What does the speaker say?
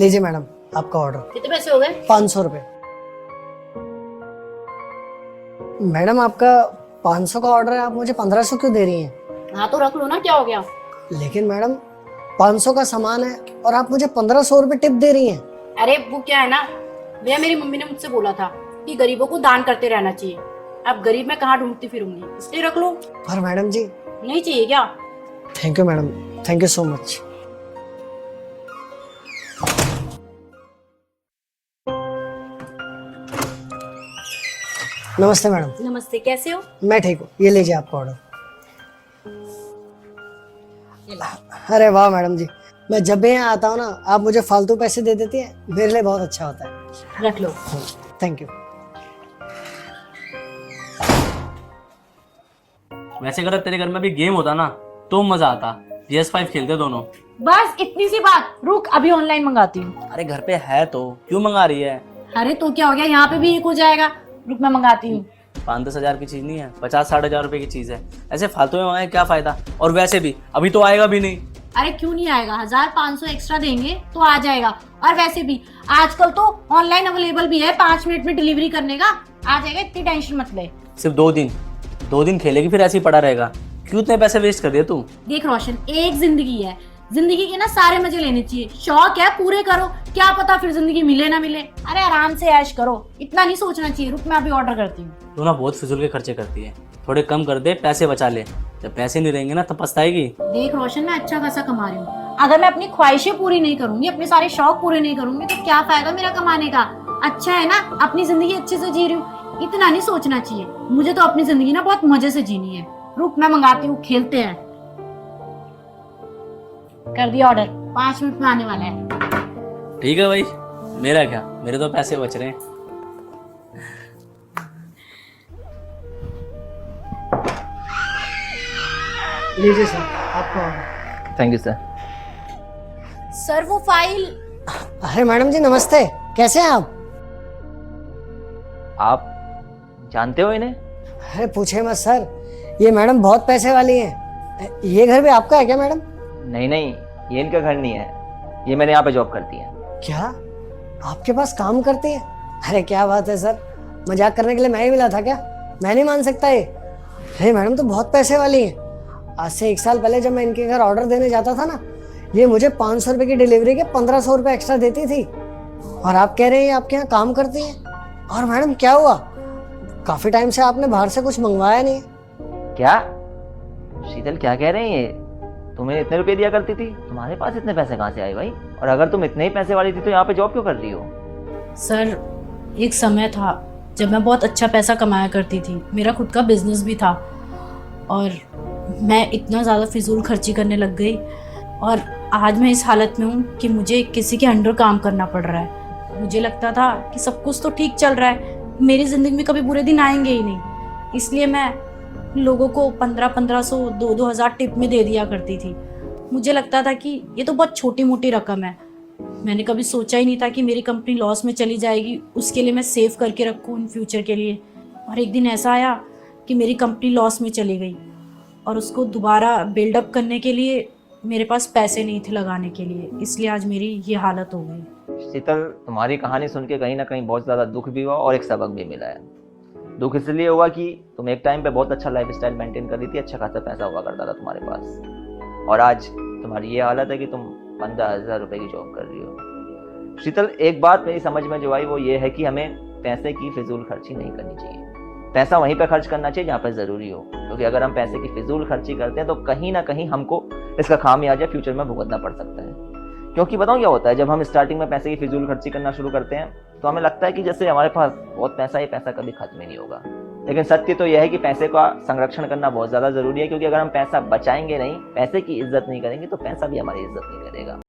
लीजिए मैडम आपका ऑर्डर। कितने पैसे हो गए? 500 रुपये। मैडम आपका 500 का ऑर्डर है, आप मुझे 1500 क्यों दे रही हैं? हाँ तो रख लो ना, क्या हो गया? लेकिन मैडम 500 का सामान है और आप मुझे 1500 रुपये टिप दे रही हैं। अरे वो क्या है ना भैया, मेरी मम्मी ने मुझसे बोला था कि गरीबों को दान करते रहना चाहिए। अब गरीब मैं कहाँ ढूंढती फिरूंगी, इसलिए रख लो। पर मैडम जी। नहीं चाहिए क्या? Thank you madam, thank you so much. नमस्ते मैडम। नमस्ते, कैसे हो? मैं ठीक हूँ, ये लीजिए आपका ऑर्डर। अरे वाह मैडम जी, मैं जब भी यहाँ आता हूँ ना आप मुझे फालतू पैसे दे देती हैं, मेरे लिए बहुत अच्छा होता है। रख लो। Thank you. वैसे अगर तेरे घर में भी गेम होता ना तो मजा आता, PS5 खेलते दोनों। बस इतनी सी बात, रुक अभी ऑनलाइन मंगाती हूँ। अरे घर पे है तो क्यों मंगा रही है? अरे तो क्या हो गया, यहाँ पे भी एक हो जाएगा। रुक मैं मंगाती हूँ। 5-10 हजार की चीज नहीं है, 50-60 हजार रुपए की चीज है। ऐसे फालतू में मंगाए क्या फायदा? और वैसे भी अभी तो आएगा भी नहीं। अरे क्यों नहीं आएगा, 1500 एक्स्ट्रा देंगे तो आ जाएगा। और वैसे भी आजकल तो ऑनलाइन अवेलेबल भी है, 5 मिनट में डिलीवरी करने का आ जाएगा, इतनी टेंशन मत ले। सिर्फ 2 दिन खेलेगी फिर ऐसे ही पड़ा रहेगा। क्यों इतने पैसे वेस्ट कर दिए तू? देख रोशन, एक जिंदगी है, जिंदगी के ना सारे मजे लेने चाहिए। शौक है पूरे करो, क्या पता फिर जिंदगी मिले ना मिले। अरे आराम से ऐश करो, इतना नहीं सोचना चाहिए। रुक मैं अभी ऑर्डर करती हूँ। तू ना बहुत फिजूल के खर्चे करती है, थोड़े कम कर दे, पैसे बचा ले। जब पैसे नहीं रहेंगे ना तब पछताएगी। देख रोशन, मैं अच्छा खासा कमा रही हूँ, अगर मैं अपनी ख्वाहिशें पूरी नहीं करूंगी, अपने सारे शौक पूरे नहीं करूंगी तो क्या फायदा मेरा कमाने का। अच्छा है ना, अपनी जिंदगी अच्छे से जी रही हूँ, इतना नहीं सोचना चाहिए। मुझे तो अपनी जिंदगी ना बहुत मजे से जीनी है। रुक मैं मंगाती हूँ, खेलते हैं। कर दिया ऑर्डर, 5 मिनट में आने वाला है। ठीक है भाई, मेरा क्या, मेरे तो पैसे बच रहे हैं। लीजिए सर आपका order. Thank you sir. Sir वो फाइल। अरे मैडम जी नमस्ते, कैसे हैं आप जानते हो इन्हें? अरे पूछे मत सर, ये मैडम बहुत पैसे वाली हैं। ये घर भी आपका है क्या मैडम? नहीं नहीं, ये इनका घर नहीं है, ये मैंने यहाँ पे जॉब करती है। क्या आपके पास काम करती है? अरे क्या बात है सर, मजाक करने के लिए मैं ही मिला था क्या? मैं नहीं मान सकता ये। अरे मैडम तो बहुत पैसे वाली है। आज से 1 साल पहले जब मैं इनके घर ऑर्डर देने जाता था ना, ये मुझे 500 रुपये की डिलीवरी के 1500 रुपये एक्स्ट्रा देती थी। और आप कह रहे हैं आपके यहाँ काम करती हैं। और मैडम क्या हुआ, काफी टाइम से आपने बाहर से कुछ मंगवाया नहीं? क्या शीतल क्या कह रहे हैं ये? तुम्हें इतने रुपए दिया करती थी, तुम्हारे पास इतने पैसे कहाँ से आए भाई? और अगर तुम इतने ही पैसे वाली थी तो यहाँ पे जॉब क्यों कर रही हो? सर एक समय था जब मैं बहुत अच्छा पैसा कमाया करती थी, मेरा खुद का बिजनेस भी था, और मैं इतना ज़्यादा फिजूल खर्ची करने लग गई और आज मैं इस हालत में हूँ कि मुझे किसी के अंडर काम करना पड़ रहा है। मुझे लगता था कि सब कुछ तो ठीक चल रहा है, मेरी ज़िंदगी में कभी बुरे दिन आएंगे ही नहीं, इसलिए मैं लोगों को 1500 2-2000 टिप में दे दिया करती थी। मुझे लगता था कि ये तो बहुत छोटी मोटी रकम है। मैंने कभी सोचा ही नहीं था कि मेरी कंपनी लॉस में चली जाएगी, उसके लिए मैं सेव करके रखूँ इन फ्यूचर के लिए। और एक दिन ऐसा आया कि मेरी कंपनी लॉस में चली गई और उसको दोबारा बिल्डअप करने के लिए मेरे पास पैसे नहीं थे लगाने के लिए, इसलिए आज मेरी ये हालत हो गई। शीतल, तुम्हारी कहानी सुन के कहीं ना कहीं बहुत ज़्यादा दुख भी हुआ और एक सबक भी मिला है। दुख इसलिए हुआ कि तुम एक टाइम पे बहुत अच्छा लाइफस्टाइल मेंटेन कर रही थी, अच्छा खासा पैसा हुआ करता था तुम्हारे पास, और आज तुम्हारी ये हालत है कि तुम 15,000 रुपये की जॉब कर रही हो। शीतल, एक बात मेरी समझ में जो आई वो ये है कि हमें पैसे की फिजूल खर्ची नहीं करनी चाहिए। पैसा वहीं पर खर्च करना चाहिए जहाँ पर ज़रूरी हो, क्योंकि अगर हम पैसे की फिजूल खर्ची करते हैं तो कहीं ना कहीं हमको इसका खामियाजा फ्यूचर में भुगतना पड़ सकता है। क्योंकि बताऊँ क्या होता है, जब हम स्टार्टिंग में पैसे की फिजूल खर्ची करना शुरू करते हैं तो हमें लगता है कि जैसे हमारे पास बहुत पैसा है, पैसा कभी खत्म ही नहीं होगा। लेकिन सत्य तो यह है कि पैसे का संरक्षण करना बहुत ज़्यादा ज़रूरी है, क्योंकि अगर हम पैसा बचाएंगे नहीं, पैसे की इज्जत नहीं करेंगे तो पैसा भी हमारी इज्जत नहीं करेगा।